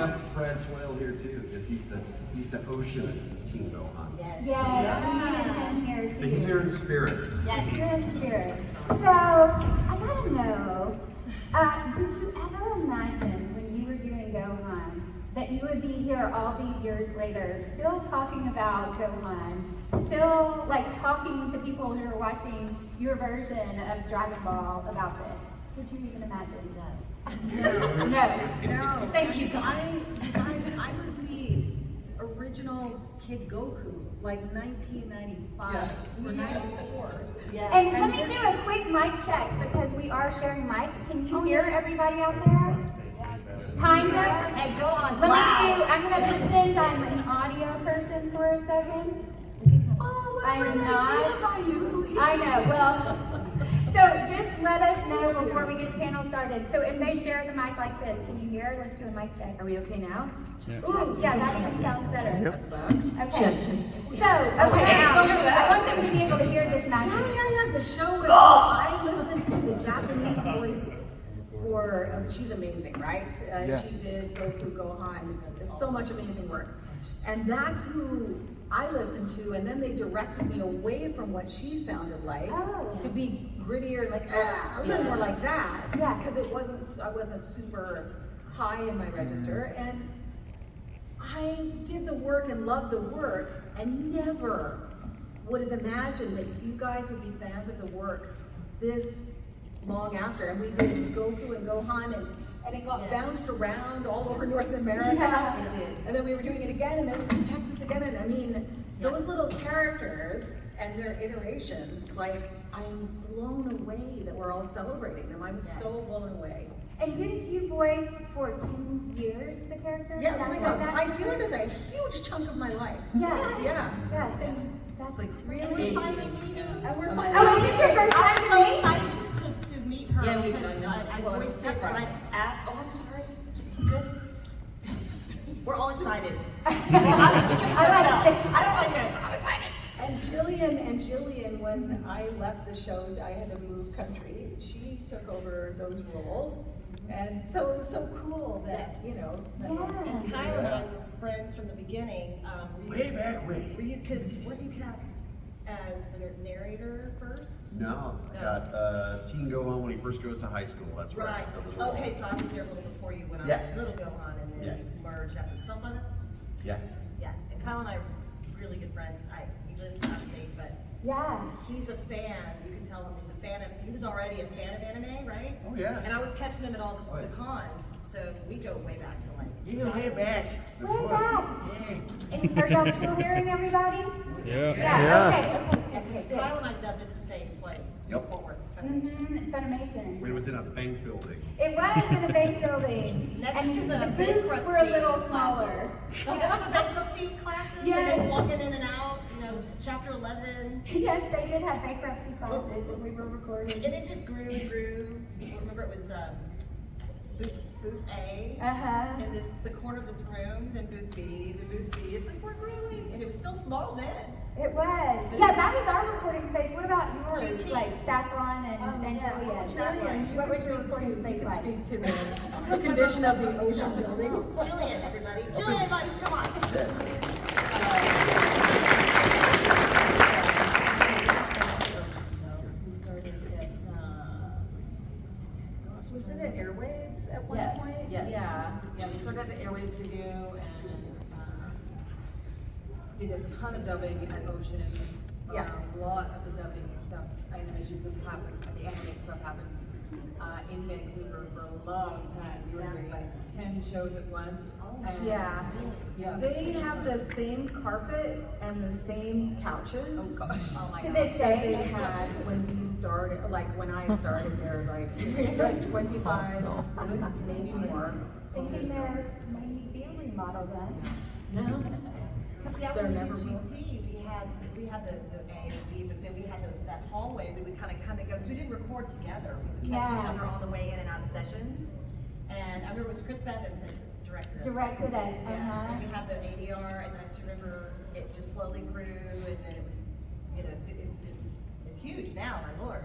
have Brad Swale here too, because he's the ocean of Teen Gohan. Yes, we needed him here too. So he's here in spirit. Yes, here in spirit. So, I gotta know, did you ever imagine when you were doing Gohan that you would be here all these years later, still talking about Gohan, still like talking to people who are watching your version of Dragon Ball about this? Did you even imagine that? No. Thank you, guys. I was the original Kid Goku, like 1995 or 94. Yeah. And let me do a quick mic check because we are sharing mics. Can you hear everybody out there? Kind of? Hey, go on. I'm going to pretend I'm an audio person for a second. Oh, what I'm a great not. idea by you, Louise. I know, well, so just let us know before we get the panel started. So if they share the mic like this, can you hear? Let's do a mic check. Are we okay now? Ooh, yeah, that even sounds better. Yep. Okay. Check. So, I want them to be able to hear this magic. Yeah. The show was. I listened to the Japanese voice for. She's amazing, right? Yes. She did Goku Gohan. So much amazing work, and that's who I listened to. And then they directed me away from what she sounded like to be grittier, like a little more like that. Yeah. Because I wasn't super high in my register, and I did the work and loved the work, and never would have imagined that you guys would be fans of the work this long after. And we did Goku and Gohan, and it got bounced around all over North America. Yeah. It did. And then we were doing it again, and then it was in Texas again. And I mean, those little characters and their iterations, like, I'm blown away that we're all celebrating them. I was so blown away. And didn't you voice for 2 years the character? Yeah, Did oh my know God. that? I feel like there's a huge chunk of my life. Yeah. Yeah. So that's like Really? And we're finding Oh, is this your first time to meet? Excited to meet her. Yeah, we've because done that. I Well, it's voiced it different. right at. Oh, I'm sorry. Good. We're all excited. I'm speaking for myself. I don't like it. I'm excited. And Jillian, when I left the show, I had to move country. She took over those roles, and so it's so cool that Yes. that And Kyle and I were friends from the beginning. Way back way. Weren't you cast as the narrator first? No, I got Teen Gohan when he first goes to high school. That's where I Right. took over the role. Okay, so I was there a little before you when I Yeah. was little Gohan, and then Yeah. we merged after the South Summit. Yeah. Yeah, and Kyle and I are really good friends. He lives out of state, but Yeah. he's a fan. You can tell him he's a fan of. He was already a fan of anime, right? Oh yeah. And I was catching him at all the cons, so we go way back to like. You way back. Way back. And are y'all still hearing everybody? Yeah. Yeah. Okay, good. Kyle and I dubbed it the same place. Yep. Fort Worth. Funimation. When it was in a bank building. It was in a bank building, Next and to the the booths were a bankruptcy little classes. smaller. You know the bankruptcy classes and Yes. then walking in and out. Chapter 11. Yes, they did have bankruptcy classes, and we were recording. And it just grew and grew. I remember it was booth A. And the corner of this room, then booth B, then booth C. It's like we're growing, and it was still small then. It was. Yeah, that was our recording space. What about yours? GT. Like Saffron and Juliet? What was your recording space like? Speak to the condition of the ocean building. Julian, everybody. Julian, come on. We started at, Was it at Airwaves at one yes, point? yes. Yeah, we started at the Airwave Studio and did a ton of dubbing at Ocean. Yeah. A lot of the dubbing stuff, animations that happened, the anime stuff happened in Vancouver for a long time. We were doing like 10 shows at once. And Yeah. Yeah. They have the same carpet and the same couches. Oh gosh. Oh my To God. this That they day, had when we started, like when I started there, like 25, maybe more. thinking there might be a remodel done. No. See, There when never we did was. GT, we had the A and B, but then we had that hallway. We would kind of come and go. So we didn't record together. We would catch each Yeah. other on the way in and out of sessions. And I remember it was Chris Bevins that directed us. Directed us, Yeah. And we had the ADR, and then I just remember it just slowly grew, and then it was, so it just it's huge now. My lord.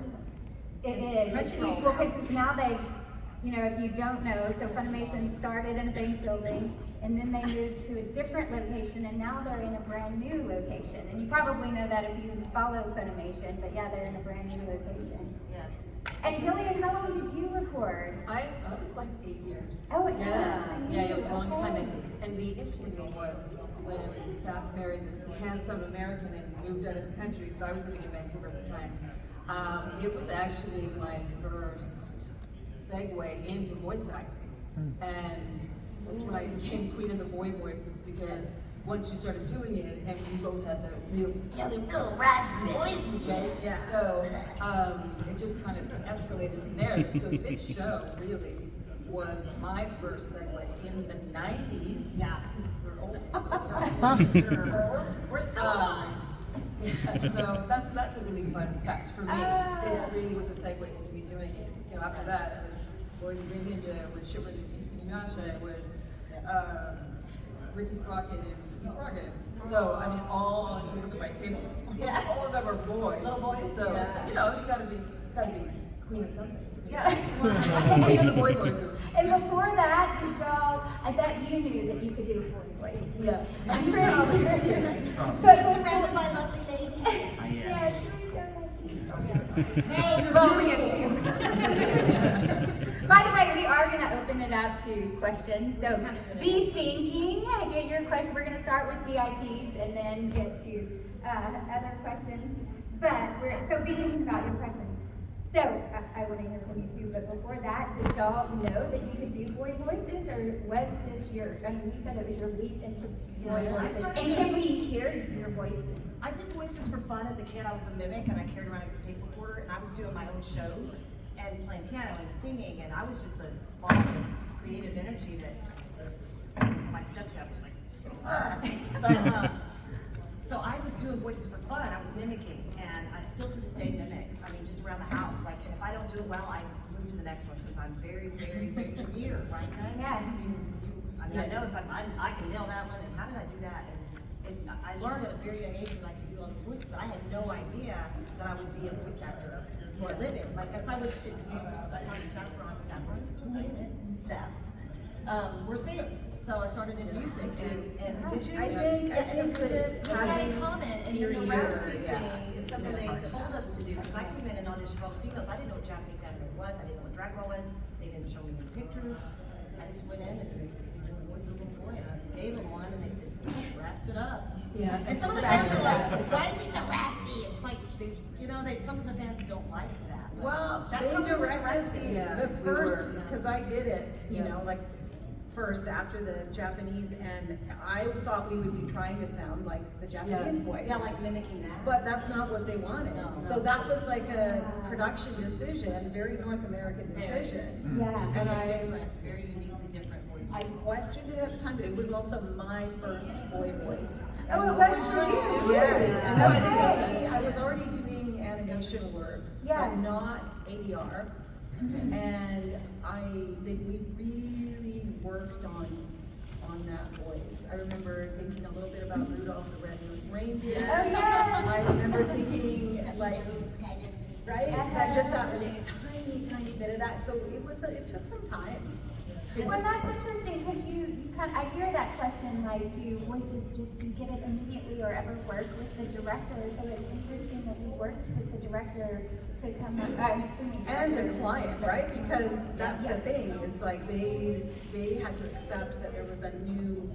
It is. It's Original. huge. Well, because now they've you know, if you don't know, so Funimation started in a bank building, and then they moved to a different location, and now they're in a brand new location. And you probably know that if you follow Funimation, but yeah, they're in a brand new location. Yes. And Jillian, how long did you record? I was like 8 years. Oh, it yeah. was for Yeah, you. it was a long time. Okay. And the interesting thing was when Saf married this handsome American and moved out of the country, because I was living in Vancouver at the time, it was actually my first segue into voice acting. And that's when I became queen of the boy voices, because once you started doing it, and we both had the real raspy voices, right? Yeah. So it just kind of escalated from there. So this show really was my first segue in the 90s. Yeah. Because we're old. We're still alive. Yeah, so that's a really fun fact for me. This really was a segue into me doing it. You know, after that, it was Boy the Green Ninja, it was Shipper and Inuyasha, it was Ricky Sprocket and Ricky Sprocket. So, I mean, if you look at my table, all of them are boys. Little boys? So, Yeah. you know, you gotta be queen of something. Yeah. Queen of the boy voices. And before that, did y'all, I bet you knew that you could do a boy voice. Yeah. I'm pretty sure. Probably. But Surrounded by lovely ladies. yeah, it's really so lucky. Hey, Well, we assume. By the way, we are going to open it up to questions. So be thinking, get your question. We're going to start with VIPs and then get to other questions. But so be thinking about your questions. So I want to hear from you too. But before that, did y'all know that you could do boy voices, or was this your? I mean, you said it was your leap into boy Yeah. voices. And can we hear your voices? I did voices for fun as a kid. I was a mimic and I carried around a tape recorder and I was doing my own shows and playing piano and singing, and I was just a ball of creative energy that my stepdad was like, but so I was doing voices for fun. I was mimicking, and I still to this day mimic. I mean, just around the house. Like, if I don't do it well, I move to the next one because I'm very, very, very ear, right, guys? Yeah. I mean, I know if I can nail that one, and how did I do that? And I learned at a very young age that I could do all these voices, but I had no idea that I would be a voice actor for a living. Like, as I was, I talked to Saf. We're singers, so I started in music. And did you? I think that we had a comment, and Your the ear, raspy yeah. thing is something Yeah, they part of told that. us to do, because I came in and auditioned all the females. I didn't know what Japanese anime was, I didn't know what Dragon Ball was, they didn't show me any pictures. I just went in and they said, "You're doing the voice of a little boy," and I gave them one, and they said, "Rasp it up." Yeah. And some of the fans are like, "Why is he so raspy?" It's like, some of the fans don't like that. but Well, that's they how we were directed Yeah, the we first, were, yeah. because I did it, you Yeah. know, like first after the Japanese, and I thought we would be trying to sound like the Japanese Yeah. voice. Yeah, like mimicking that. But that's not what they wanted. No. So that was like a production decision, very North American Very. decision. Yeah. And I Very uniquely different voices. I questioned it at the time, but it was also my first boy voice. Oh, it was for you? Yes, and Oh, I didn't know that. I was already doing animation work, Yeah. but not ADR. And we really worked on that voice. I remember thinking a little bit about Rudolph the Red-Nosed Reindeer. Oh, yeah. I remember thinking right? That just that tiny bit of that. So it took some time. Well, that's interesting because I hear that question, like, do voices do you get it immediately or ever work with the director? So it's interesting that you worked with the director to come up, I'm assuming. And the client, right? Because that's the thing, is like they had to accept that there was a new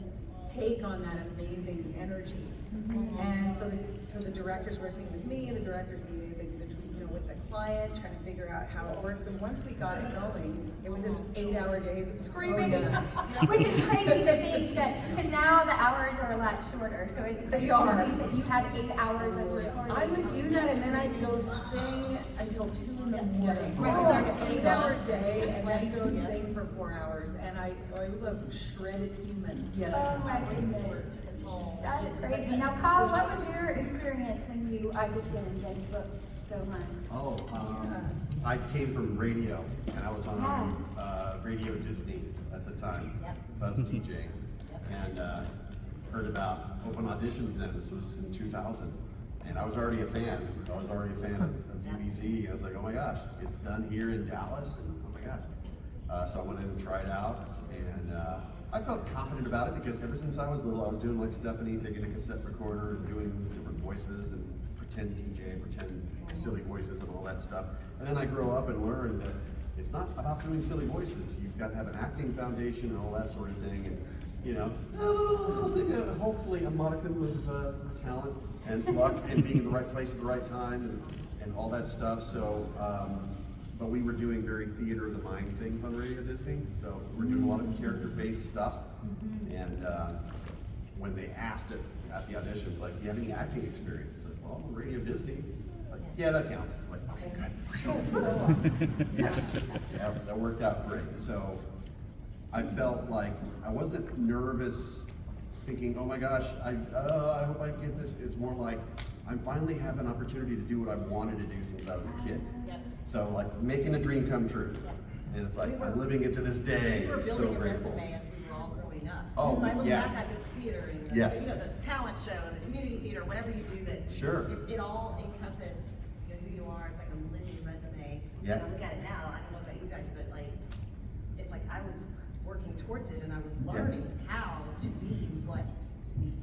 take on that amazing energy. And so the director's working with me, and the director's liaising with the client, trying to figure out how it works. And once we got it going, it was just 8-hour days of screaming. Oh, yeah. Which is crazy to think that, because now the hours are a lot shorter, so it's crazy They are. to think that you had 8 hours of recording. I would do that, and then I'd go sing until 2 in the morning. So Oh, like an 8-hour day, and then go sing for 4 hours. And I was a shredded human. Yeah. Oh my goodness. Took a toll. That's crazy. Now, Kyle, what was your experience when you auditioned and booked Gohan? Oh, I came from radio, and I was on Radio Disney at the time. Yep. So I was DJing, and heard about open auditions then. This was in 2000, and I was already a fan. I was already a fan of DBZ. I was like, oh my gosh, it's done here in Dallas, and oh my gosh. So I went in and tried out, and I felt confident about it because ever since I was little, I was doing like Stephanie, taking a cassette recorder and doing different voices and pretend DJ, pretend silly voices and all that stuff. And then I grew up and learned that it's not about doing silly voices. You've got to have an acting foundation and all that sort of thing. And you know, hopefully a modicum of talent and luck and being in the right place at the right time and all that stuff. So, but we were doing very theater of the mind things on Radio Disney. So we're doing a lot of character-based stuff. And when they asked it at the auditions, like, do you have any acting experience? Like, well, Radio Disney. Like, yeah, that counts. Like, okay, good. Yes, yeah, that worked out great. So I felt like I wasn't nervous thinking, oh my gosh, I hope I get this. It's more like, I'm finally having an opportunity to do what I wanted to do since I was a kid. So like making a dream come true. And it's like, I'm living it to this day. We were I'm so building a grateful. resume as we were all growing up. Oh, Because I look yes. back at the theater and the, Yes. you know, the talent show and the community theater, whatever you do that. Sure. It all encompassed, you know, who you are. It's like a living resume. Yeah. And I look at it now, I don't know about you guys, but like, it's like I was working towards it and I was learning how to be what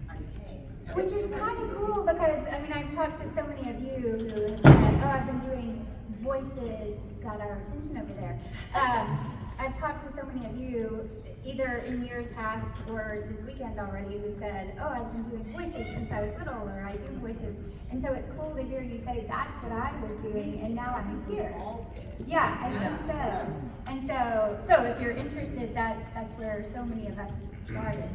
I became. Which is kind of cool because, I mean, I've talked to so many of you who have said, oh, I've been doing voices, got our attention over there. I've talked to so many of you, either in years past or this weekend already, who said, oh, I've been doing voices since I was little, or I do voices. And so it's cool to hear you say, that's what I was doing, and now I'm here. Yeah, I think so. And so if you're interested, that's where so many of us started.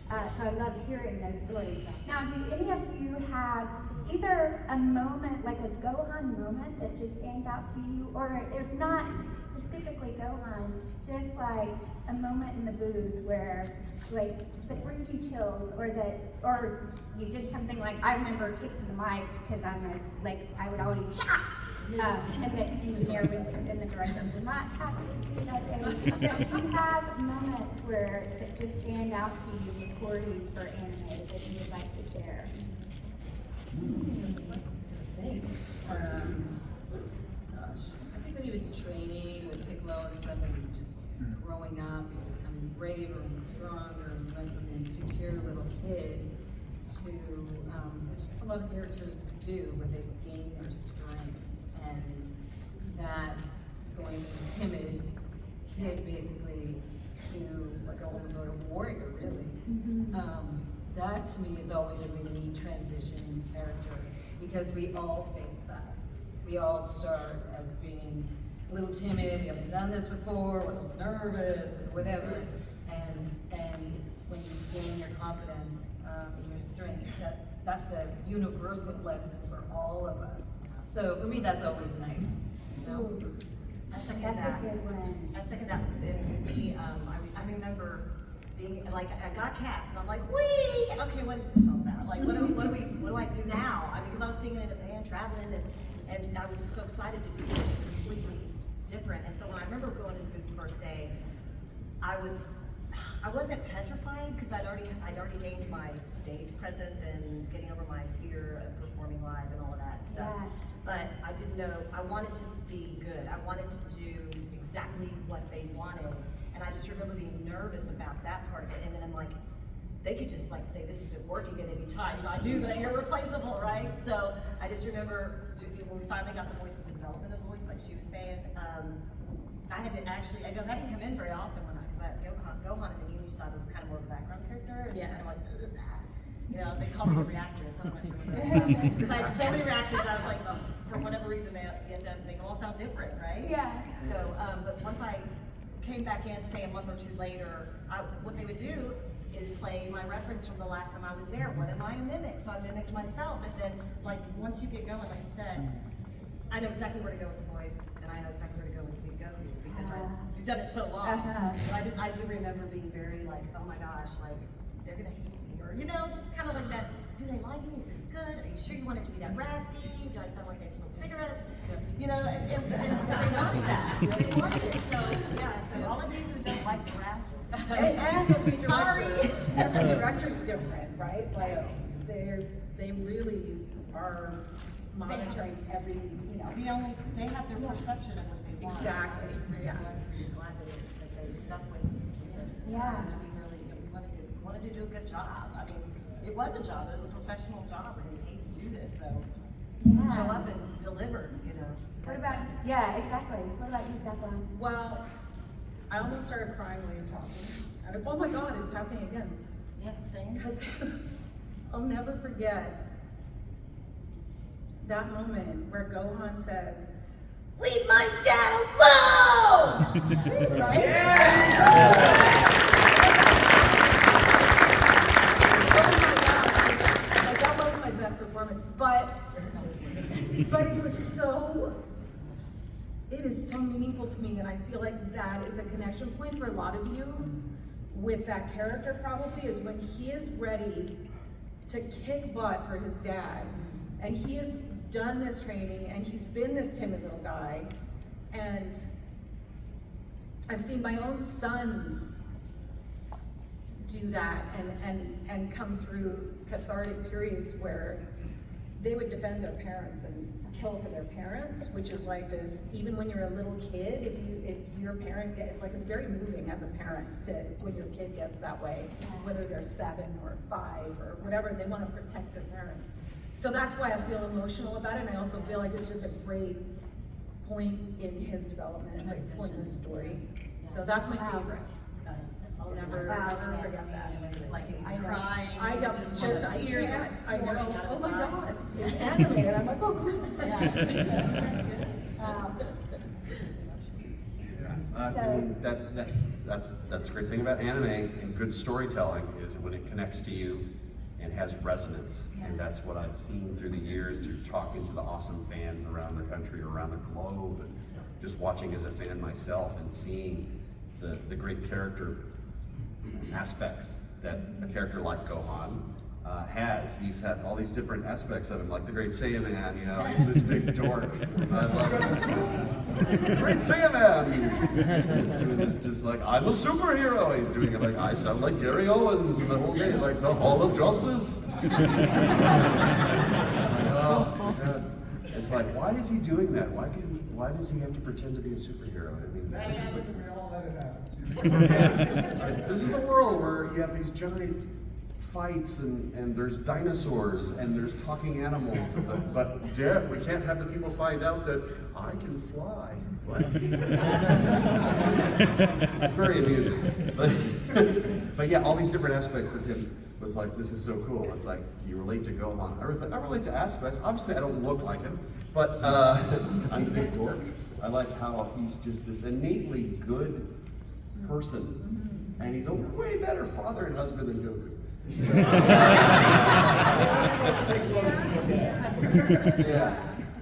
So I love hearing those stories. Now, do any of you have either a moment, like a Gohan moment that just stands out to you, or if not specifically Gohan, just like a moment in the booth where, like, that brings you chills, or you did something like, I remember kicking the mic because I would always, and the engineer and the director were not happy to see that day. But do you have moments that just stand out to you recording for anime that you would like to share? I think, gosh, I think when he was training with Piccolo and stuff, and just growing up, he was becoming braver and stronger and went from an insecure little kid to, which a lot of characters do, where they gain their strength, and that going from timid kid basically to like almost like a warrior, really. That to me is always a really neat transition character because we all face that. We all start as being a little timid, we haven't done this before, we're a little nervous, or whatever. And when you gain your confidence in your strength, that's a universal lesson for all of us. So for me, that's always nice. You know? I second That's that. a good one. I second that. I remember being like, I got cats, and I'm like, wee! Okay, what is this all about? Like, what do I do now? I mean, because I was singing in a band, traveling, and I was just so excited to do something completely different. And so when I remember going to the booth the first day, I wasn't petrified because I'd already gained my stage presence and getting over my fear of performing live and all of that stuff. Yeah. But I didn't know, I wanted to be good. I wanted to do exactly what they wanted. And I just remember being nervous about that part of it. And then I'm like, they could just like say this isn't working at any time. You know, I knew that you're replaceable, right? So I just remember when we finally got the voice, the development of voice, like she was saying, I had to actually, that didn't come in very often because Gohan in the English side was kind of more of a background character. And yeah. Kind of like, you know, they called me the reactress. Because I had so many reactions, I was like, oh, for whatever reason, they all sound different, right? Yeah. So, but once I came back in, say a month or two later, what they would do is play my reference from the last time I was there. What am I, a mimic? So I mimicked myself. And then, like, once you get going, like you said, I know exactly where to go with the voice, and I know exactly where to go with the go because I've done it so long. But I do remember being very like, oh my gosh, like, they're going to hate me. Or, you know, just kind of like that, do they like me? Is this good? Are you sure you want it to be that raspy? Do I sound like I smoke cigarettes? You know, and they wanted that. They wanted it. So, yeah, so all of you who don't like the rasp, And the sorry. Every director's different, right? Like they really are monitoring every, you know. they have their perception of what they want. Exactly. I'm just very Yeah. blessed and glad that really stuck with this. Yeah. Because we wanted to do a good job. I mean, it was a job, it was a professional job, and we hate to do this, so Yeah. show up and deliver, you know. What about, yeah, exactly. What about you, Saffron? Well, I almost started crying while you were talking. I'm like, oh my God, it's happening again. Yeah, same. Because I'll never forget that moment where Gohan says, "Leave my dad alone!" Right? Oh my God. Like, that wasn't my best performance, but it was so, it is so meaningful to me, and I feel like that is a connection point for a lot of you with that character probably, is when he is ready to kick butt for his dad, and he has done this training, and he's been this timid little guy, and I've seen my own sons do that and come through cathartic periods where they would defend their parents and kill for their parents, which is like this, even when you're a little kid, if your parent gets, it's like it's very moving as a parent to, when your kid gets that way, whether they're 7 or 5 or whatever, they want to protect their parents. So that's why I feel emotional about it, and I also feel like it's just a great point in his development, like point in the story. So that's my favorite. I'll never forget that. It's like he's I know. crying. I know, it's just, I tears can't, are I know, pouring out of oh my his eyes. God, it's animated, I'm like, oh. I mean, that's the great thing about anime and good storytelling is when it connects to you and has resonance. And that's what I've seen through the years through talking to the awesome fans around the country, around the globe, and just watching as a fan myself and seeing the great character aspects that a character like Gohan has. He's had all these different aspects of him, like the Great Saiyaman, you know, he's this big dork. I love it. Great Saiyaman! He's doing this just like, I'm a superhero. He's doing it like, I sound like Gary Owens and the whole day, like the Hall of Justice. Oh, God. It's like, why is he doing that? Why does he have to pretend to be a superhero? I mean, this is like, this is a world where you have these giant fights and there's dinosaurs and there's talking animals, but Dad, we can't have the people find out that I can fly. What? It's very amusing. But yeah, all these different aspects of him was like, this is so cool. It's like, you relate to Gohan. I was like, I relate to aspects. Obviously, I don't look like him, but I'm the big dork. I like how he's just this innately good person, and he's a way better father and husband than Goku. Yeah,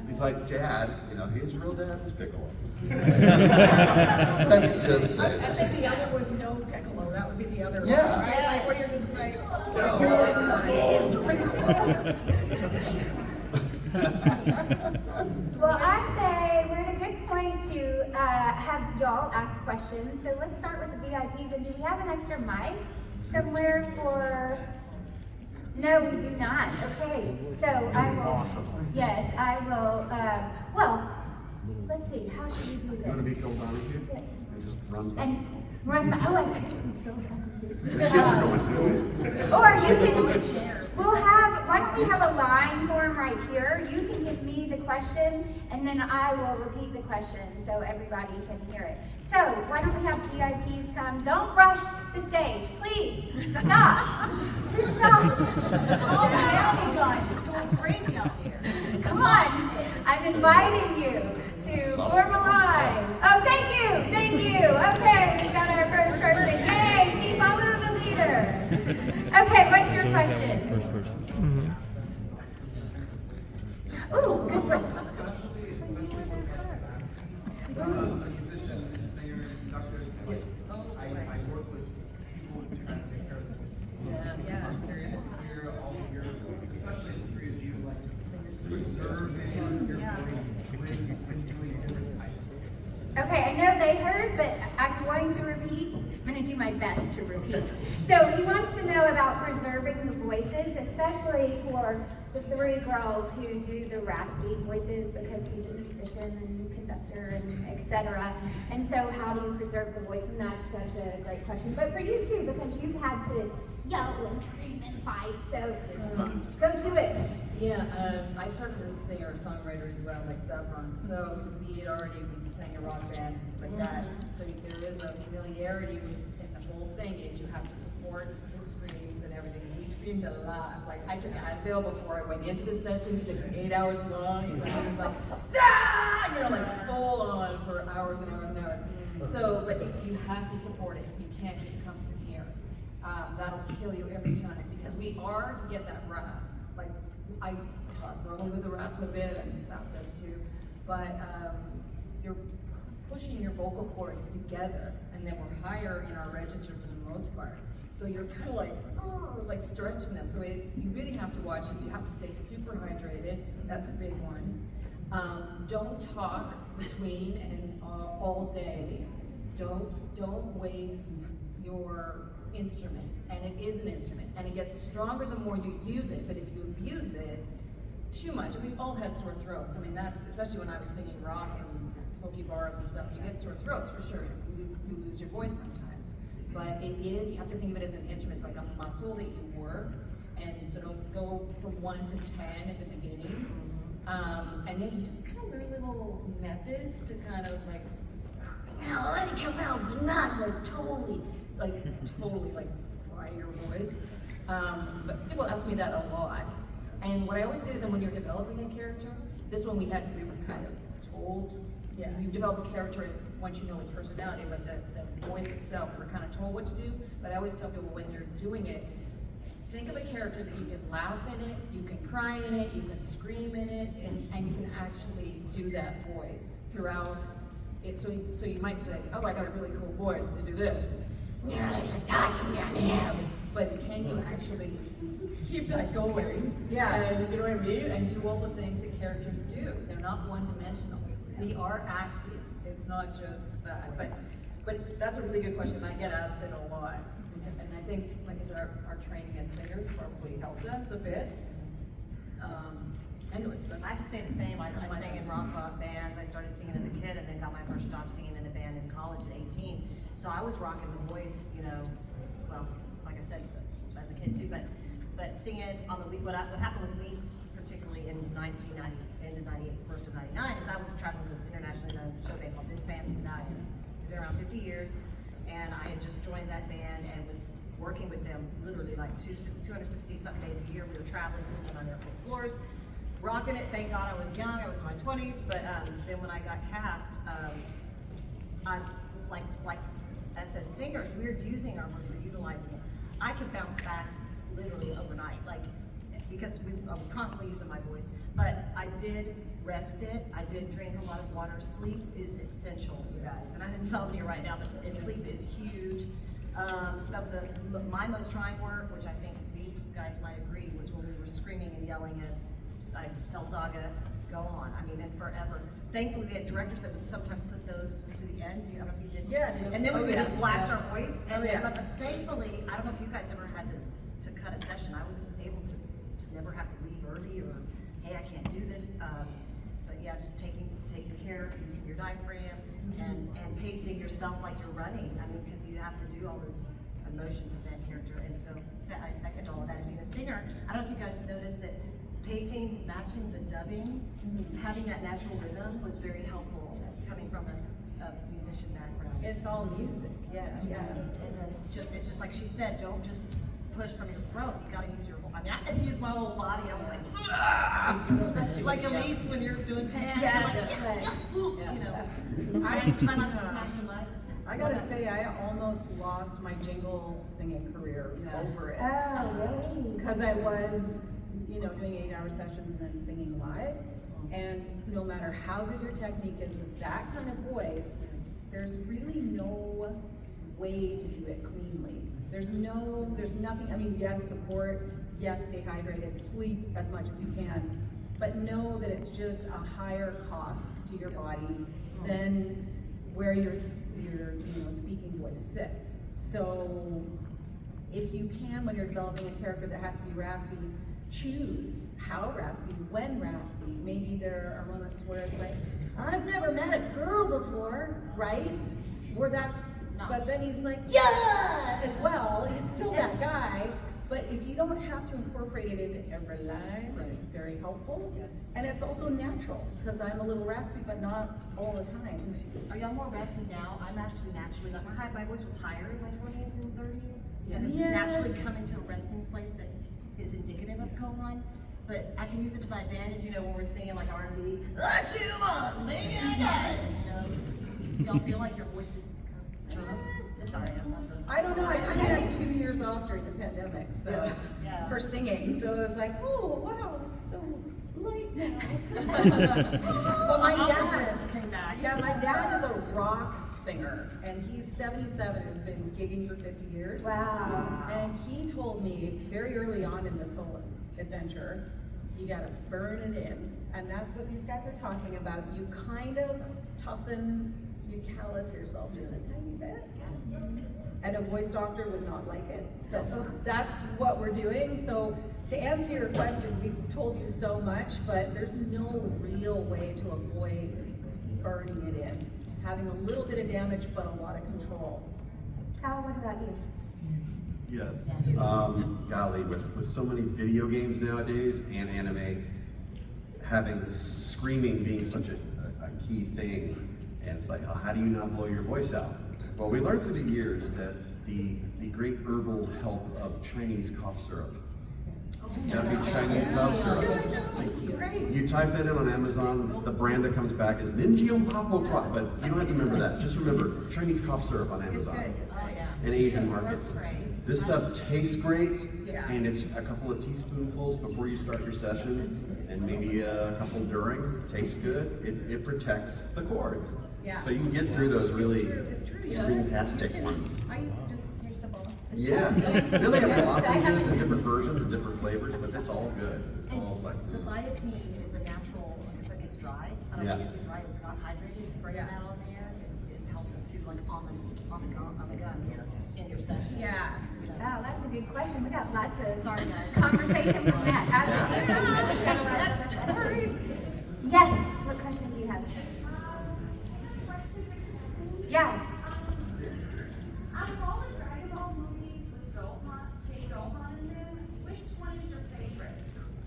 he's like Dad, you know, his real dad was Piccolo. Let's just say. I think the other was no Piccolo, that would be the other one, Yeah. right? Like where you're just like, Well, I'd say we're at a good point to have y'all ask questions. So let's start with the VIPs. And do we have an extra mic somewhere for? No, we do not. Okay. So I will. Awesome. Yes, I will. Well, let's see. How should we do this? You want to be Phil Donahue? And just run. And run. Oh, I couldn't Phil Donahue. The kids are going through it. Or you can. We'll have, why don't we have a line form right here? You can give me the question, and then I will repeat the question so everybody can hear it. So, why don't we have VIPs come? Don't rush the stage, please. Stop. Just stop. Calm down, you guys. It's going crazy out here. Come on. I'm inviting you to formalize. Oh, thank you. Thank you. Okay, we've got our first person. Yay. See, follow the leader. Okay, what's your question? First person. Ooh, good one. Okay, I know they heard, but I'm going to repeat. I'm going to do my best to repeat. So he wants to know about preserving the voices especially for the three girls who do the raspy voices because he's a musician and conductor and etc. And so how do you preserve the voice? And that's such a great question. But for you too, because you've had to yell and scream and fight. So go to it. Yeah, I started as a singer-songwriter as well, like Saffron. So we had already sang in rock bands and stuff like that. So there is a familiarity with, and the whole thing is you have to support the screams and everything. So we screamed a lot. Like I took Advil before I went into the session. It was 8 hours long, and I was like, ah! You know, like full on for hours and hours and hours. So, but you have to support it. You can't just come from here. That'll kill you every time because we are to get that rasp. Like I talk normally with the rasp a bit, and Saf does too, but you're pushing your vocal cords together, and then we're higher in our register for the most part. So you're kind of like stretching them. So you really have to watch it. You have to stay super hydrated. That's a big one. Don't talk between and all day. Don't waste your instrument, and it is an instrument, and it gets stronger the more you use it. But if you abuse it too much, we've all had sore throats. I mean, that's especially when I was singing rock and smoky bars and stuff. You get sore throats for sure. You lose your voice sometimes. But it is, you have to think of it as an instrument. It's like a muscle that you work, and so don't go from 1 to 10 at the beginning. And then you just kind of learn little methods to kind of like, let it come out, but not totally fry your voice. But people ask me that a lot. And what I always say to them when you're developing a character, this one we were kind of told, you develop a character once you know its personality, but the voice itself, we're kind of told what to do. But I always tell people when you're doing it, think of a character that you can laugh in it, you can cry in it, you can scream in it, and you can actually do that voice throughout it. So you might say, oh, I got a really cool voice to do this. Yeah, you're talking down here. But can you actually keep that going? Yeah. And you know what I mean? And do all the things that characters do. They're not one-dimensional. We are acting. It's not just that. But that's a really good question. I get asked it a lot. And I think, like I said, our training as singers probably helped us a bit. Anyways, I have to say the same. I sang in rock bands. I started singing as a kid and then got my first job singing in a band in college at 18. So I was rocking the voice, well, like I said, as a kid too, but singing it on the week. What happened with me, particularly in 1990, end of 98, first of 99, is I was traveling with internationally known show band called Vince Vance Medallions. They've been around 50 years, and I had just joined that band and was working with them literally like 260 something days a year. We were traveling, sitting on airport floors, rocking it. Thank God I was young. I was in my 20s. But then when I got cast, I'm like as singers, we're using our voice, we're utilizing it. I could bounce back literally overnight, because I was constantly using my voice. But I did rest it. I did drink a lot of water. Sleep is essential, you guys. And I'm insomnia right now, but sleep is huge. My most trying work, which I think these guys might agree, was when we were screaming and yelling as Cell Saga, Gohan. I mean, and forever. Thankfully, we had directors that would sometimes put those to the end. I don't know if you did. Yes. And then we would just blast our voice. And but thankfully, I don't know if you guys ever had to cut a session. I was able to never have to leave early or, hey, I can't do this. But yeah, just taking care, using your diaphragm, and pacing yourself like you're running. I mean, because you have to do all those emotions as that character. And so I second all of that. And being a singer, I don't know if you guys noticed that pacing, matching the dubbing, having that natural rhythm was very helpful coming from a musician background. It's all music. Yeah. And then it's just like she said, don't just push from your throat. You gotta use your whole, I mean, I had to use my whole body. I was like, ah! Like Elise when you're doing pan. I try not to smack the mic. I gotta say, I almost lost my jingle singing career over it. Oh, really? Because I was, doing 8-hour sessions and then singing live. And no matter how good your technique is with that kind of voice, there's really no way to do it cleanly. There's nothing, I mean, yes, support, yes, stay hydrated, sleep as much as you can, but know that it's just a higher cost to your body than where your speaking voice sits. So if you can, when you're developing a character that has to be raspy, choose how raspy, when raspy. Maybe there are moments where it's like, I've never met a girl before, right? Where that's, but then he's like, yeah, as well. He's still that guy. But if you don't have to incorporate it into every line, then it's very helpful. Yes. And it's also natural, because I'm a little raspy, but not all the time. Are y'all more raspy now? I'm actually naturally, like my voice was higher in my 20s and 30s. And it's just Yeah. naturally coming to a resting place that is indicative of Gohan. But I can use it to my advantage, you know, when we're singing like R&B. What you want, baby, I got it. You know, do y'all feel like your voice is sorry, I'm not the. I don't know, I kind of had 2 years off during the pandemic, so, Yeah. for singing, so it was like, oh, wow, it's so light now. But my dad, came back. yeah, my dad is a rock singer, and he's 77 and has been gigging for 50 years. Wow. And he told me very early on in this whole adventure, you gotta burn it in. And that's what these guys are talking about. You kind of toughen, you callous yourself just a tiny bit. And a voice doctor would not like it, but that's what we're doing. So to answer your question, we've told you so much, but there's no real way to avoid burning it in. Having a little bit of damage, but a lot of control. Kyle, what about you? Yes. Golly, with so many video games nowadays and anime, having screaming being such a key thing, and it's like, oh, how do you not blow your voice out? Well, we learned through the years that the great herbal help of Chinese cough syrup. It's gotta be Chinese cough syrup. You type that in on Amazon, the brand that comes back is Ninjium Papo Crop, but you don't have to remember that. Just remember Chinese cough syrup on Amazon and Asian markets. This stuff tastes great, and it's a couple of teaspoonfuls before you start your session, and maybe a couple during. Tastes good. It protects the cords, Yeah. so you can get through those really It's true. screamtastic ones. I used to just take the ball. Yeah, then they have lozenges and different versions and different flavors, but it's all good. It's all like The biotin is a natural, it's like it's dry. I don't Yeah. think it's dry, it's not hydrated. Spray that on there. It's helpful too, like on the gun here in your session. Yeah. Wow, that's a good question. We got lots of Sorry, guys. conversation from that. Yes, what question do you have? Yeah. Out of all the Dragon Ball movies with Gohan in them, which one is your favorite?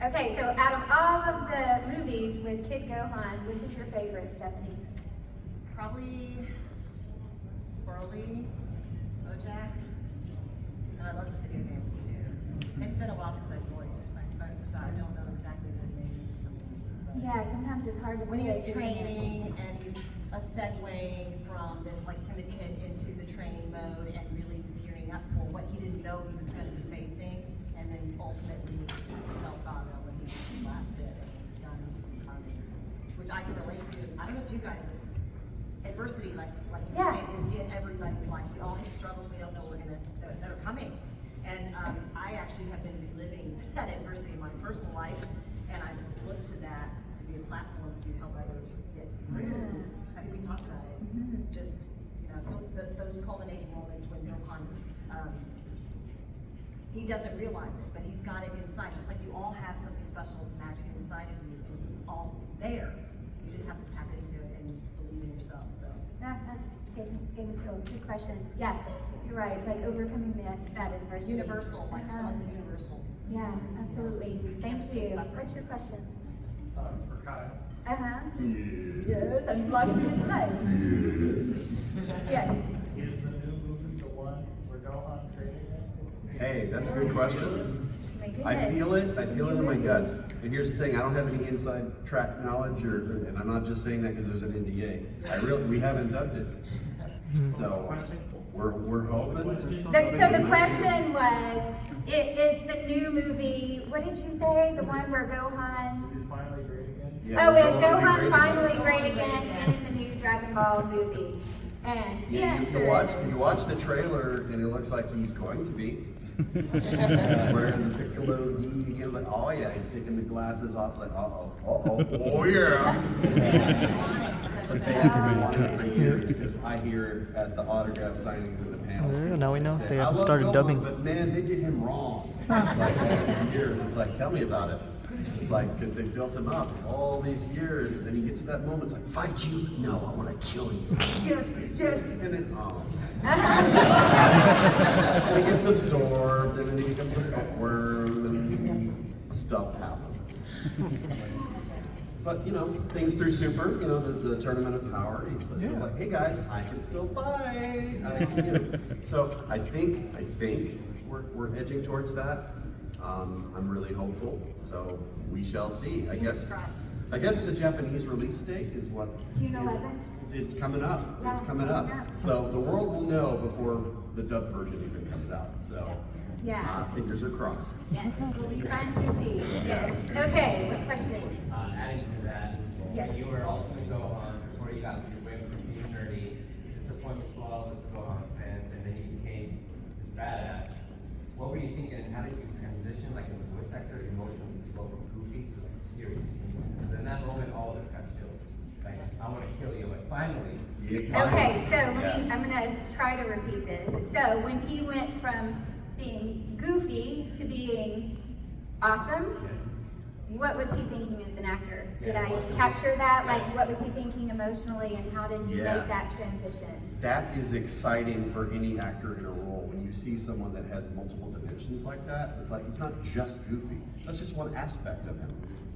Okay, so out of all of the movies with Kid Gohan, which is your favorite, Stephanie? Probably Broly, Bojack, and I love the video games too. It's been a while since I voiced, so I don't know exactly the names or some of these. But Yeah, sometimes it's hard to when he was put it in training and he's segueing from this like timid kid into the training mode and really gearing up for what he didn't know he was going to be facing, and then ultimately Cell Saga when he blasted and he was done becoming, which I can relate to. I don't know if you guys. Adversity, like you were saying, is in everybody's life. We all have struggles we don't know that are coming. And I actually have been reliving that adversity in my personal life, and I've looked to that to be a platform to help others get through. I think we talked about it. Just, you know, so it's those culminating moments when Gohan, he doesn't realize it, but he's got it inside. Just like you all have something special, it's magic inside of you, and it's all there. You just have to tap into it and believe in yourself. So. That's game of chills. Good question. Yeah, you're right. Like overcoming that adversity. Universal, like someone's universal. Yeah, absolutely. Thank you. What's your question? For Kyle. Yes, I'm blocking his legs. Yes. Is the new movie the one where Gohan's training it? Hey, that's a good question. My goodness. I feel it in my guts. And here's the thing, I don't have any inside track knowledge, and I'm not just saying that because there's an NDA. We haven't dubbed it. So, we're hoping. So the question was, is the new movie, what did you say? The one where Gohan... Is it finally great again? Yeah, Oh, is we're going to be Gohan great finally again. great again in the new Dragon Ball movie? And the Yeah, answer you watch the trailer, and it looks like he's going to be. He's wearing the piccolo gi again. Like, oh yeah, he's taking the glasses off. It's like, oh yeah. But they Superman have type. for years because I hear at the autograph signings and the panels. Yeah, now we know. say, They "I haven't love started Gohan, dubbing." But man, they did him wrong. It's like all these years. It's like, tell me about it. It's like, because they built him up all these years, and then he gets to that moment, it's like, fight you? No, I want to kill you. Yes, yes, and then, oh. And he gets absorbed, and then he becomes a bookworm, and stuff happens. But, you know, things through Super, you know, the Tournament of Power, he's like, hey guys, I can still fight. So I think we're edging towards that. I'm really hopeful, so we shall see. I guess the Japanese release date is what? June 11th. It's coming up. It's Yeah, coming up. yeah. So the world will know before the dub version even comes out. So Yeah. fingers are crossed. Yes, it'll be fun to see. Yes. Okay, what question? Adding to that, Yes. when you were Ultimate Gohan, before you got your way from being nerdy, disappointment to all of us Gohan fans, and then you became this badass. What were you thinking, and how did you transition, like in the voice actor, emotionally slow from goofy to like serious? Because in that moment, all of us got chills. Like, I want to kill you, but finally. Okay, so Yes. I'm gonna try to repeat this. So when he went from being goofy to being awesome, what was he thinking as an actor? Did I capture that? Like, what was he thinking emotionally, and how did you Yeah. make that transition? That is exciting for any actor in a role. When you see someone that has multiple dimensions like that, it's like he's not just goofy. That's just one aspect of him.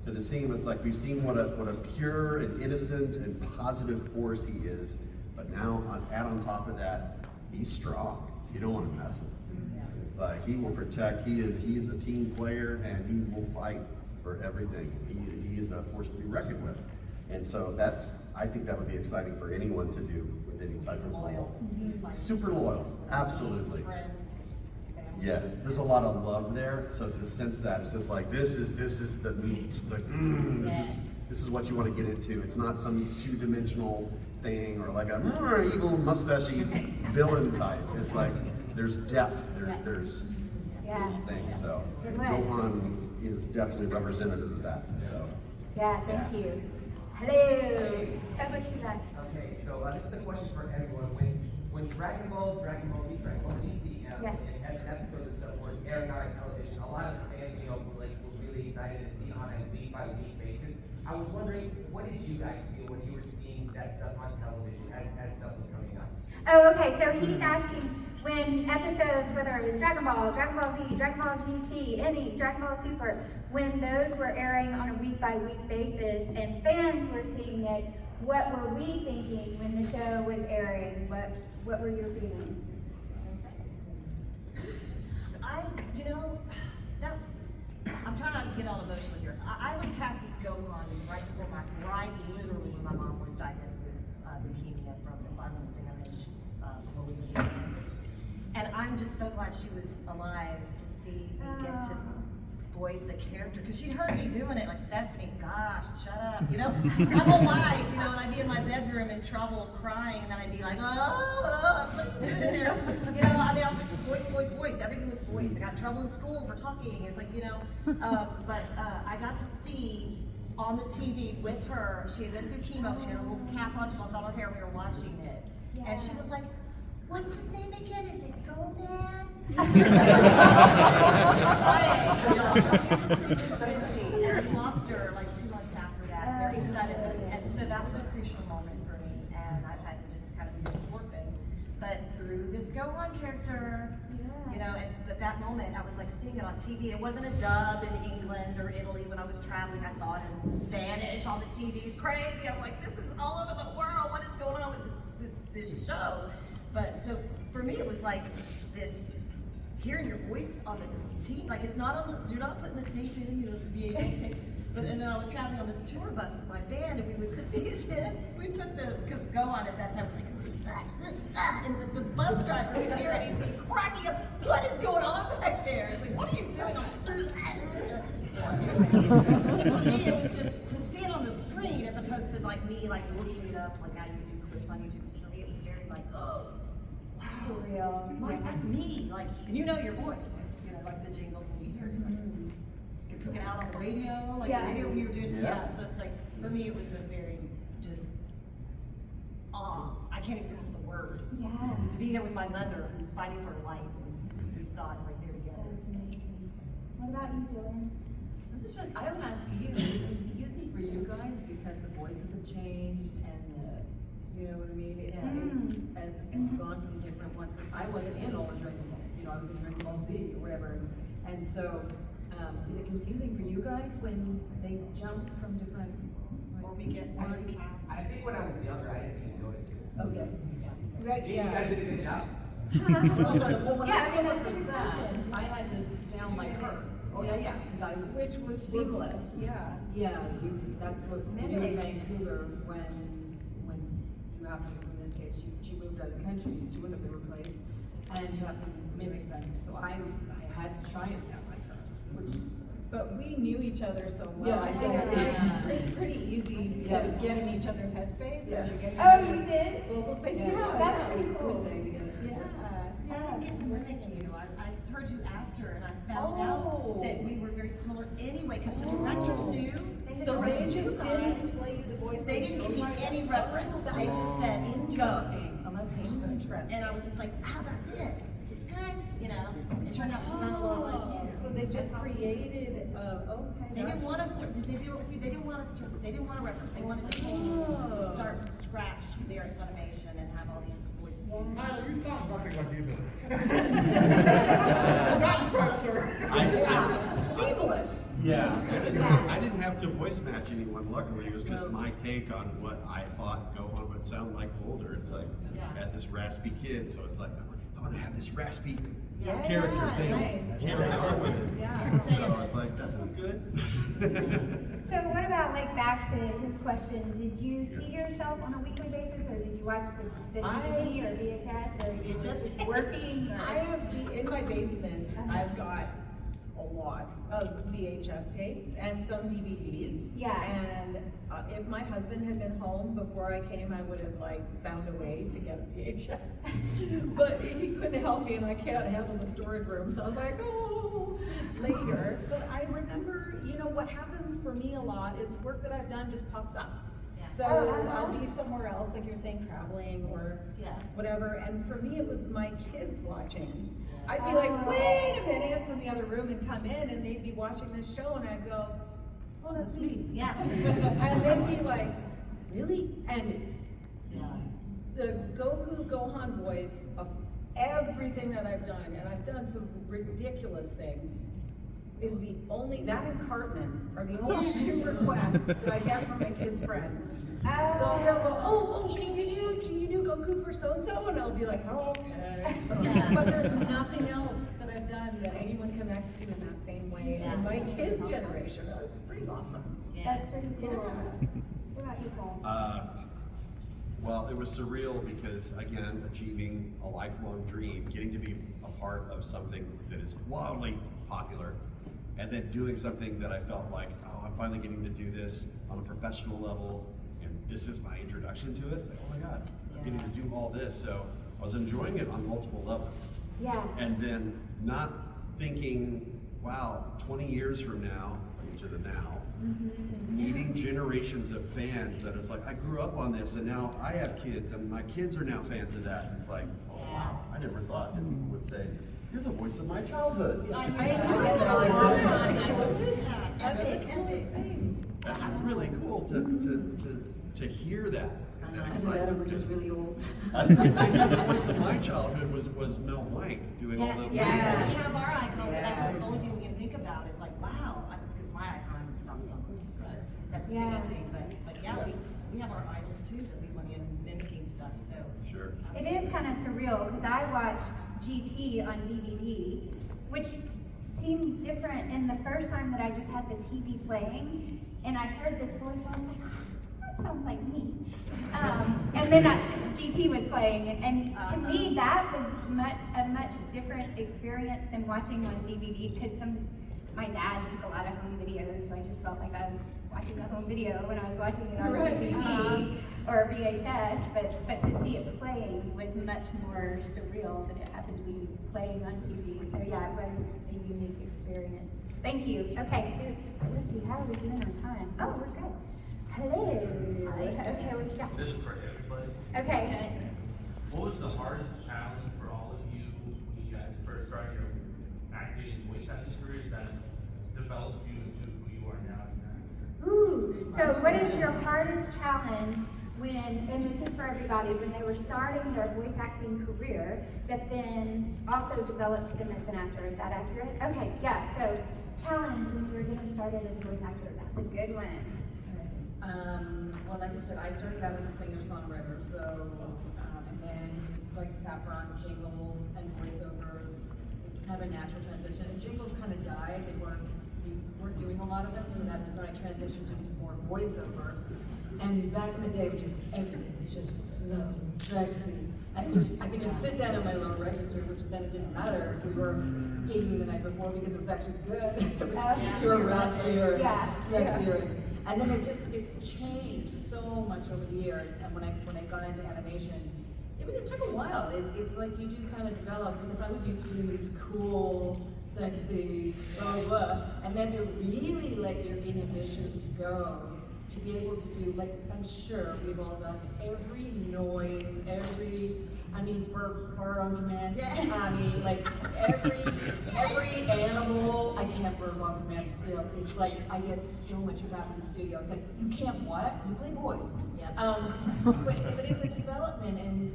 So to see him, it's like we've seen what a pure and innocent and positive force he is. But now, add on top of that, he's strong. You don't want to mess with him. It's like he will protect. He's a team player, and he will fight for everything. He is a force to be reckoned with. And so I think that would be exciting for anyone to do with any type of role. Super loyal, absolutely. Yeah, there's a lot of love there. So to sense that, it's just like this is the meat. Like this is what you want to get into. It's not some two-dimensional thing or like a evil mustachy villain type. It's like there's depth. There's things. So Good way. Gohan is definitely representative of that. So Yeah, thank you. Hello. How about you guys? Okay, so this is a question for everyone. When Dragon Ball Z, Dragon Ball GT, Yeah. and episodes of stuff were airing on television, a lot of the fans, were really excited to see it on a week-by-week basis. I was wondering, what did you guys feel when you were seeing that stuff on television as stuff was coming out? Oh, okay. So he's asking when episodes, whether it was Dragon Ball Z, Dragon Ball GT, any Dragon Ball Super, when those were airing on a week-by-week basis and fans were seeing it, what were we thinking when the show was airing? What were your feelings? I'm trying not to get all emotional here. I was cast as Gohan right before literally when my mom was diagnosed with leukemia from environmental damage from what we were doing in Kansas. And I'm just so glad she was alive to see me get to voice a character, because she'd heard me doing it, like, Stephanie, gosh, shut up, my whole life, and I'd be in my bedroom in trouble crying, and then I'd be like, oh, what are you doing in there? I was just voice, everything was voice. I got in trouble in school for talking. It's like, but I got to see on the TV with her, she had been through chemo, she had a little cap on, she lost all her hair, we were watching it, and she was like, what's his name again? Is it Gohan? And we lost her like 2 months after that, very suddenly. And so that was a crucial moment for me, and I've had to just kind of be this orphan. But through this Gohan character, and at that moment, I was like seeing it on TV. It wasn't a dub in England or Italy when I was traveling. I saw it in Spanish on the TV. It's crazy. I'm like, this is all over the world. What is going on with this show? But so for me, it was like this, hearing your voice on the TV, like it's not on the, you're not putting the tape in, the VHS tape. But and then I was traveling on the tour bus with my band, and we would put these in. We put because Gohan at that time was like, and the bus driver would hear it, he'd be cracking up. What is going on back there? It's like, what are you doing? So for me, it was just to see it on the screen as opposed to like me like looking it up like I do clips on YouTube. For me, it was very like, oh. For real. Like, that's me. Like, and your voice. like the jingles and you hear it, it's like, you're cooking out on the radio, like Yeah. the radio we were doing, Yeah. yeah, so it's like, for me, it was a very, just, I can't even come up with a word. Yeah. To be there with my mother, who's fighting for her life, and we saw it right there together. That's amazing. What about you, Julian? I'm just trying, I would ask you, is it confusing for you guys because the voices have changed and you know what I mean? It's, as it's gone from different ones, because I wasn't in all the Dragon Balls, you know, I was in Dragon Ball Z or whatever. And so, is it confusing for you guys when they jump from different, Or we get words? I think when I was younger, I didn't even notice it. Okay. Right, You guys did a good job. Well, when Yeah, I took I mean, it for that's a good Sass, question. I had to sound like her. Oh, yeah, because I. Which was seamless, yeah. Yeah, that's what we do in Vancouver when you have to, in this case, she moved out of the country, she wouldn't have been replaced, and you have to mimic them. So I had to try and sound like her, which, But we knew each other so well. Yeah, I think it's exactly. like pretty easy Yeah. to get in each other's headspace. Yeah. and to get in Oh, each you other's did? Vocal space, Yeah. yeah. That's yeah. pretty we cool. sang together. Yeah. See, I didn't get to mimic you. I just heard you after, and I found Oh. out that we were very similar anyway, because the directors knew. They had So they directed you just guys. didn't play you the voice. They didn't give me any reference. They just said, go. Interesting. Oh, that's interesting. And I was just like, how about this? Is this good? You know, it turned out to sound a lot like you. So they just created, okay. They didn't want us to, did they do it with you? They didn't want us to, they didn't want a reference. They wanted to start from scratch there at Funimation and have all these voices. Tyler, you sound nothing like you do. Not impressed, sir. Seamless. Yeah, I didn't have to voice match anyone, luckily, it was just my take on what I thought Gohan would sound like older. It's like, I had this raspy kid, so it's like, I'm gonna have this raspy Yeah. character Yeah, thing. nice. Carry on with it. Yeah. So it's like, that was good. So what about, like, back to his question, did you see yourself on a weekly basis, or did you watch the DVD or VHS, or you just working? I have, in my basement, I've got a lot of VHS tapes and some DVDs. Yeah. And if my husband had been home before I came, I would have like found a way to get a VHS. But he couldn't help me and I can't handle the storage room, so I was like, oh, later. But I remember, you know, what happens for me a lot is work that I've done just pops up. So I'll be somewhere else, like you're saying, traveling or Yeah. whatever. And for me, it was my kids watching. I'd be like, wait a minute, from the other room and come in and they'd be watching this show and I'd go, oh, that's me. Yeah. And they'd be like, really? And Yeah. the Goku Gohan voice of everything that I've done, and I've done some ridiculous things, is the only, that and Cartman are the only two requests that I get from my kids' friends. They'll go, oh, can you do Goku for so-and-so? And I'll be like, oh, okay. But there's nothing else that I've done that anyone connects to in that same way as my kids' generation. That's pretty awesome. That's pretty cool. What about you, Paul? Well, it was surreal because, again, achieving a lifelong dream, getting to be a part of something that is wildly popular, and then doing something that I felt like, oh, I'm finally getting to do this on a professional level, and this is my introduction to it. It's like, oh my God, I'm getting to do all this. So I was enjoying it on multiple levels. Yeah. And then not thinking, wow, 20 years from now, into the now, meeting generations of fans that is like, I grew up on this and now I have kids and my kids are now fans of that. It's like, oh wow, I never thought that people would say, you're the voice of my childhood. I get that all the time. That's the coolest thing. That's really cool to hear that. And it's Either like, that or we're just really old. I think the voice of my childhood was Mel Blanc doing all the Yeah, Yes. we have our icons, and that's Yes. the only thing we can think about, is like, wow, because my icon is Tom Summer, but that's a Yeah. single thing, but yeah, we have our idols too, that we want in mimicking stuff, so. Sure. It is kind of surreal because I watched GT on DVD, which seemed different. And the first time that I just had the TV playing and I heard this voice, I was like, oh, that sounds like me. And then GT was playing, and to me that was a much different experience than watching on DVD because my dad took a lot of home videos, so I just felt like I was watching a home video when I was watching it on DVD or VHS, but to see it playing was much more surreal that it happened to be playing on TV. So yeah, it was a unique experience. Thank you. Okay, let's see, how are we doing on time? Oh, we're good. Hello. Okay, what you got? This is for everybody. Okay. What was the hardest challenge for all of you when you guys first started your acting and voice acting careers that developed you into who you are now as an actor? Ooh, so what is your hardest challenge when, and this is for everybody, when they were starting their voice acting career, that then also developed them as an actor? Is that accurate? Okay, yeah, so challenge when you were getting started as a voice actor, that's a good one. Well, like I said, I started out as a singer-songwriter, so, and then like saffron, jingles, and voiceovers. It's kind of a natural transition. And jingles kind of died. We weren't doing a lot of them, so that's when I transitioned to more voiceover. And back in the day, it was just everything was just low and sexy. And it was, I could just sit down on my low register, which then it didn't matter if we were gigging the night before because it was actually good. It was pure raspier, sexier. And then it's changed so much over the years. And when I got into animation, it took a while. It's like you do kind of develop, because I was used to doing these cool, sexy, blah, blah, blah. And then to really let your inhibitions go, to be able to do, like, I'm sure we've all done every noise, burp, fart on command. I mean, like, every animal, I can't burp on command still. It's like, I get so much crap in the studio. It's like, you can't what? You play boys. But it's a development, and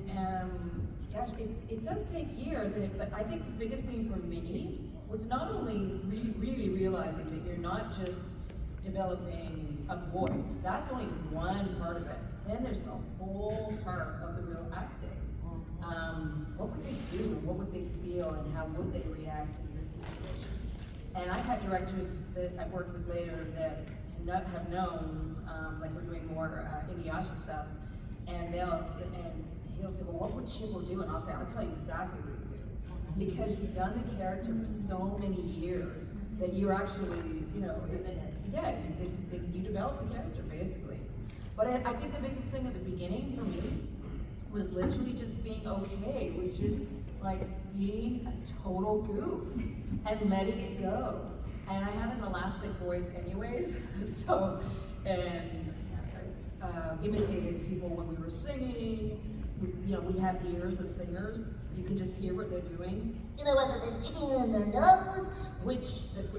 gosh, it does take years, but I think the biggest thing for me was not only really realizing that you're not just developing a voice. That's only one part of it. Then there's the whole part of the real acting. What would they do? What would they feel? And how would they react in this situation? And I've had directors that I've worked with later that have known, like we're doing more Inuyasha stuff, and he'll say, well, what would Chippo do? And I'll say, I'll tell you exactly what you do. Because you've done the character for so many years that you're actually, you develop the character, basically. But I think the biggest thing at the beginning for me was literally just being okay. It was just like being a total goof and letting it go. And I had an elastic voice anyways, so, and imitated people when we were singing. We have ears as singers. You can just hear what they're doing. Whether they're sticking in their nose, which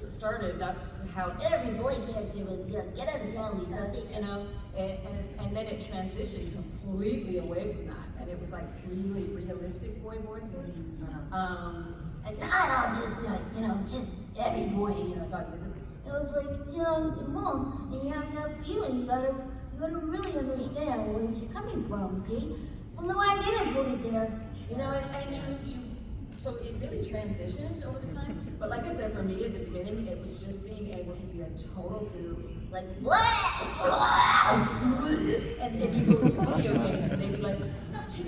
started, that's how every boy character was, get out of town, do something, and then it transitioned completely away from that. And it was like really realistic boy voices. And not all just, just every boy, talking like this. It was like, your mom, and you have to have feeling, you gotta really understand where he's coming from, okay? Well, no, I didn't put it there, so it really transitioned over the time. But like I said, for me at the beginning, it was just being able to be a total goof, like, what? And if you go to video games, they'd be like, can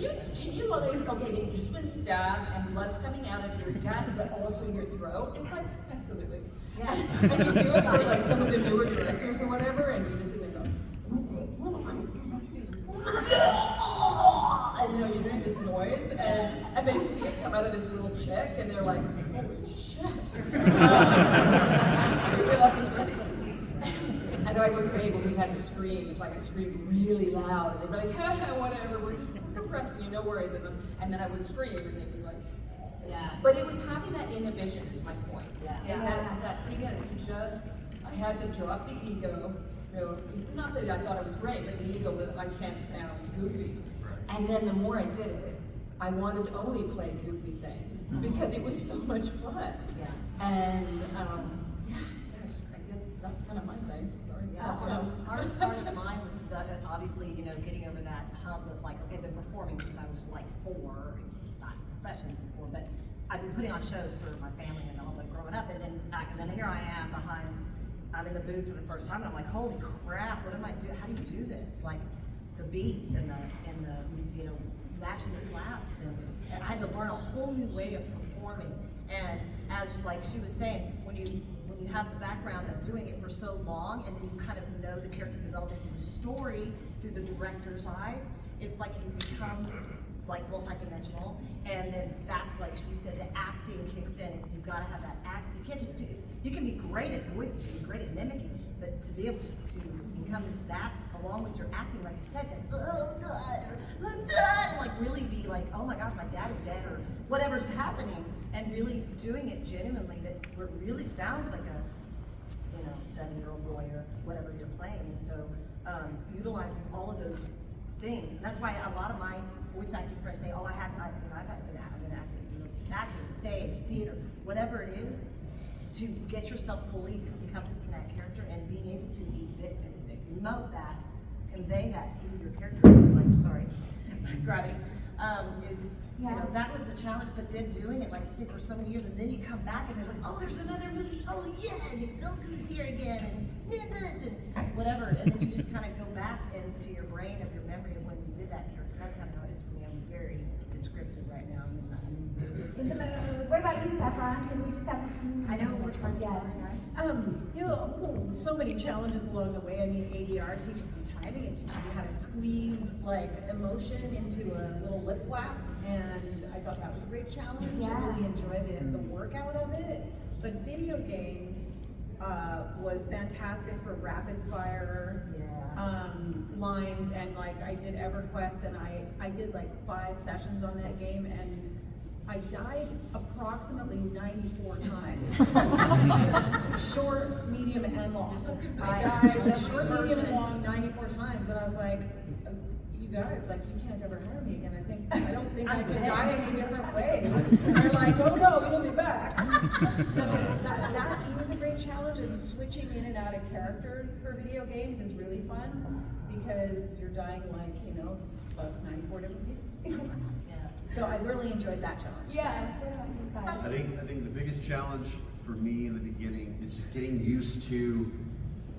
you, okay, then you spin stab and blood's coming out of your gut, but also your throat. It's like, absolutely. Yeah. And you do it for like some of the newer directors or whatever, and you just sit there and go, and you're doing this noise, and they see it come out of this little chick, and they're like, holy shit. And I would say when we had to scream, it's like I screamed really loud, and they'd be like, whatever, we're just compressing you, no worries. And then I would scream, and they'd be like, yeah. But it was having that inhibition is my point. And that thing that I had to drop the ego. Not that I thought it was great, but the ego that I can't sound goofy. And then the more I did it, I wanted to only play goofy things because it was so much fun. And gosh, I guess that's kind of my thing. Sorry. The hardest part of mine was obviously, getting over that hump of like, okay, I've been performing since I was like 4, not professionally since 4, but I've been putting on shows for my family and all, but growing up, and then here I am I'm in the booth for the first time, and I'm like, holy crap, what am I doing? How do you do this? Like the beats and the matching the claps, and I had to learn a whole new way of performing. And as like she was saying, when you have the background of doing it for so long, and then you kind of know the character development through the story, through the director's eyes, it's like you become like multidimensional, and then that's like she said, the acting kicks in. You've got to have that act. You can't just do. You can be great at voices, you can be great at mimicking, but to be able to become that along with your acting, like you said, that and like really be like, oh my gosh, my dad is dead, or whatever's happening, and really doing it genuinely, that where it really sounds like a 7-year-old boy or whatever you're playing. And so utilizing all of those things. And that's why a lot of my voice acting friends say, oh, I've been acting, stage, theater, whatever it is, to get yourself fully encompassed in that character and being able to emote that, convey that through your character is like, sorry, gravity, that was the challenge, but then doing it, like you said, for so many years, and then you come back and there's like, oh, there's another movie, oh yeah, and Goku's here again, and this, and whatever, and then you just kind of go back into your brain of your memory of when you did that character. That's kind of how it is for me. I'm very descriptive right now. In the mood. What about you, Saffron? Can we just have I know we're trying to tell you guys. So many challenges along the way. I mean, ADR teaches you timing. It teaches you how to squeeze like emotion into a little lip flap, and I thought that was a great challenge. Yeah. I really enjoyed the workout of it. But video games was fantastic for rapid fire lines, and like I did EverQuest, and I did like 5 sessions on that game, and I died approximately 94 times. Short, medium, and long. I died short, medium, and long 94 times, and I was like, you guys, like, you can't ever hire me again. I don't think I could die any different way. And they're like, oh no, we'll be back. So that too is a great challenge, and switching in and out of characters for video games is really fun, because you're dying like, about 94 different people. So I really enjoyed that challenge. Yeah. I think the biggest challenge for me in the beginning is just getting used to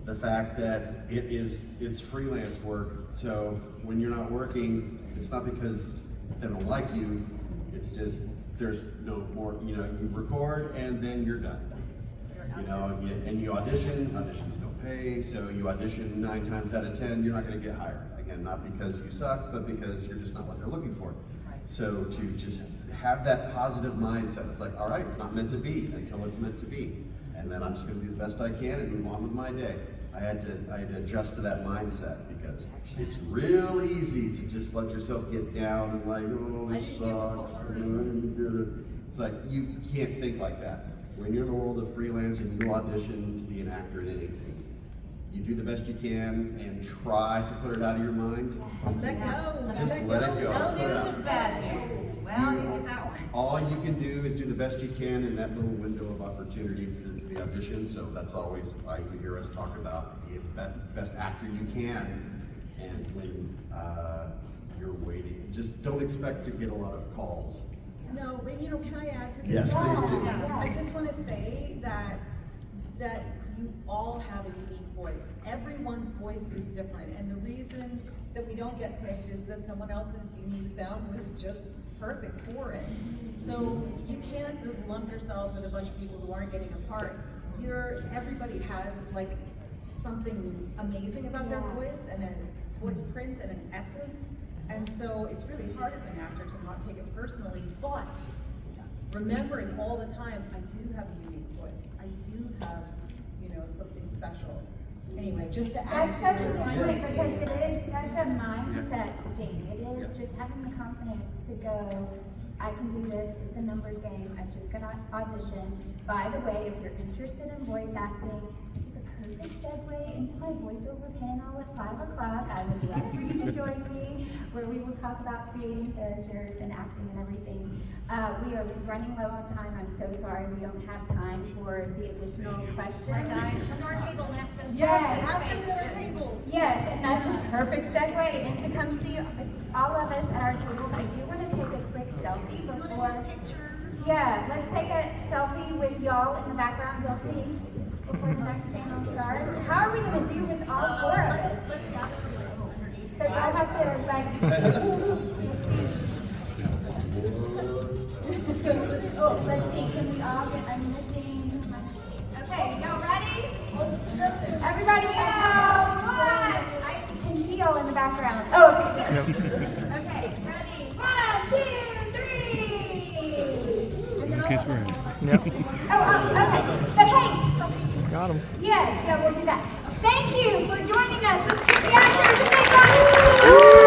the fact that it's freelance work. So when you're not working, it's not because they don't like you, it's just there's no more, you record and then you're done. And you audition's no pay, so you audition 9 times out of 10, you're not gonna get hired. Again, not because you suck, but because you're just not what they're looking for. So to just have that positive mindset, it's like, all right, it's not meant to be until it's meant to be. And then I'm just gonna do the best I can and move on with my day. I had to adjust to that mindset, because it's real easy to just let yourself get down and like, oh, this sucks. It's like, you can't think like that. When you're in the world of freelance and you audition to be an actor in anything, you do the best you can and try to put it out of your mind. Let go. Just let it go. No news is bad news. Well, you get that one. All you can do is do the best you can in that little window of opportunity for the audition. So that's always why you hear us talk about be that best actor you can. And when you're waiting, just don't expect to get a lot of calls. No, but can I add to this? Yes, please do. I just want to say that you all have a unique voice. Everyone's voice is different, and the reason that we don't get picked is that someone else's unique sound was just perfect for it. So you can't just lump yourself with a bunch of people who aren't getting a part. Everybody has like something amazing about their voice, and a voice print, and an essence. And so it's really hard as an actor to not take it personally, but remembering all the time, I do have a unique voice. I do have, something special. Anyway, just to add That's to such a your good point. point, because it is such a mindset thing. It is just having the confidence to go, I can do this, it's a numbers game, I'm just gonna audition. By the way, if you're interested in voice acting, this is a perfect segue into my voiceover panel at 5 o'clock. I would love for you to join me, where we will talk about creating characters and acting and everything. We are running low on time. I'm so sorry we don't have time for the additional questions. Guys, come to our table and ask them. Yes. Ask us at our tables. Yes, and that's a perfect segue into come see all of us at our tables. I do want to take a quick selfie before. Yeah, let's take a selfie with y'all in the background. Don't leave before the next panel starts. How are we going to do with all 4 of us? So y'all have to oh, let's see. Can we all get? I'm missing. Okay, y'all ready? Everybody go! 1. I can see y'all in the background. Oh, okay. Good. Okay, ready? 1, case we're in. Yep. Okay. But hey, Got him. yes, yeah, we'll do that. Thank you for joining us. Let's give the actors a big round.